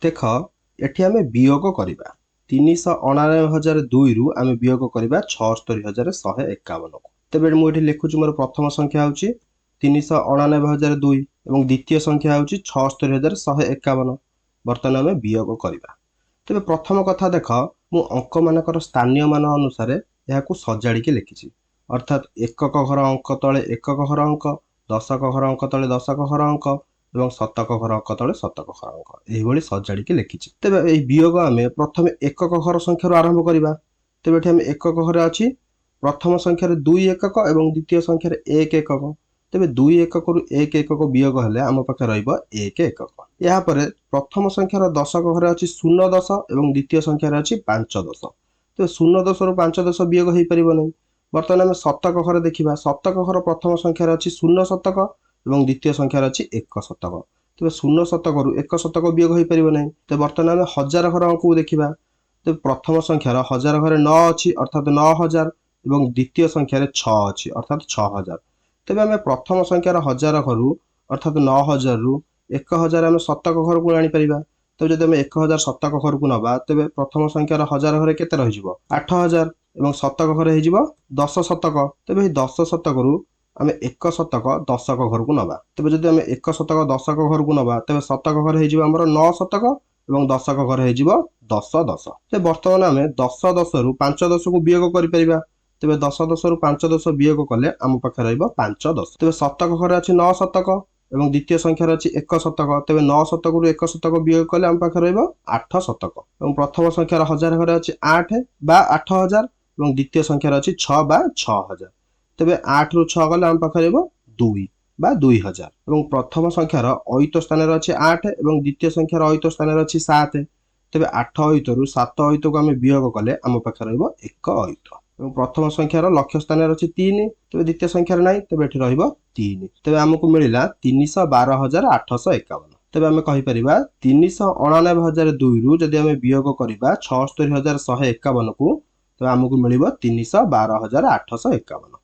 देख एठी आमे वियोग करिबा 399,002 रु आमे वियोग करिबा 76,151 को। तेबे मु एठी लिखुची मोर प्रथम संख्या होची 399,002 एवं द्वितीय संख्या होची 76,151। वर्तमान आमे वियोग करिबा। तेबे प्रथम कथा देख मु अंक मानकर स्थानीय मान अनुसार याकू सजाड़ी के लिखिची। अर्थात एकक घर अंक तले एकक घर अंक, दशक घर अंक तले दशक घर अंक एवं शतक घर अंक तले शतक घर अंक एही सजाड़ी के लिखिची। तेबे एही वियोग आमे प्रथमे एकक घर संख्या आरंभ करिबा। तेबे एठी आमे एकक घरे अछि प्रथम संख्या 2 एकक एवं द्वितीय संख्या 1 एकक। तेबे 2 एकक रु 1 एकक वियोग हेले आम पाखे रहइबो 1 एकक। या परे प्रथम संख्यार दशक घरे अछि 0 10 एवं द्वितीय संख्या अछि 5 10। तेबे 0 10 रु 5 10 वियोग हेइ परिबो नै। वर्तमान आमे शतक घर देखिबा। शतक घर प्रथम संख्या अछि 0 शतक एवं द्वितीय संख्या अछि 1 शतक। तेबे 0 शतक रु 1 शतक वियोग हेइ परिबो नै। तेबे वर्तमान आमे हजार घर अंक देखिबा। तेबे प्रथम संख्यार हजार घरे 9 अछि अर्थात 9000 एवं द्वितीय संख्या 6 अछि अर्थात 6000। तेबे आमे प्रथम संख्यार हजार घरु अर्थात 9000 रु 1000 आमे शतक घर को आनी परिबा। तो जदि आमे 1000 शतक घर को नबा तेबे प्रथम संख्यार हजार घरे केते रहिजिवो 8000 एवं शतक घरे हेजिवो 10 शतक। तेबे एही 10 शतक रु आमे 1 शतक दशक घर को नबा। तेबे जदि आमे 1 शतक दशक घर को नबा तेबे शतक घर हेजिवो हमर 9 शतक एवं दशक घर हेजिवो 10 10। तेबे वर्तमान आमे 10 10 रु 5 10 को वियोग करि परिबा। तेबे 10 10 रु 5 10 वियोग कले आम पाखे रहइबो 5 10। तेबे शतक घरे अछि 9 शतक एवं द्वितीय संख्या अछि 1 शतक। तेबे 9 शतक रु 1 शतक वियोग कले आम पाखे रहइबो 8 शतक। एवं प्रथम संख्यार हजार घरे अछि 8 बा 8000 एवं द्वितीय संख्यार अछि 6 बा 6000। तेबे 8 रु 6 गले आम पाखे रहइबो 2 बा 2000। एवं प्रथम संख्यार अयुत स्थान अछि 8 एवं द्वितीय संख्यार अयुत स्थान अछि 7। तेबे 8 अयुत रु 7 अयुत को आमे वियोग कले आम पाखे रहइबो 1 अयुत। एवं प्रथम संख्यार लक्ष्य स्थान अछि 3 तेबे द्वितीय संख्यार नाही तेबे एठी रहइबो 3। तेबे हमकु मिलिला 312,851। तेबे आमे कहि परिबा 399,002 रु जदि आमे वियोग करिबा 76,151 को तेबे हमकु मिलिबो 312,851।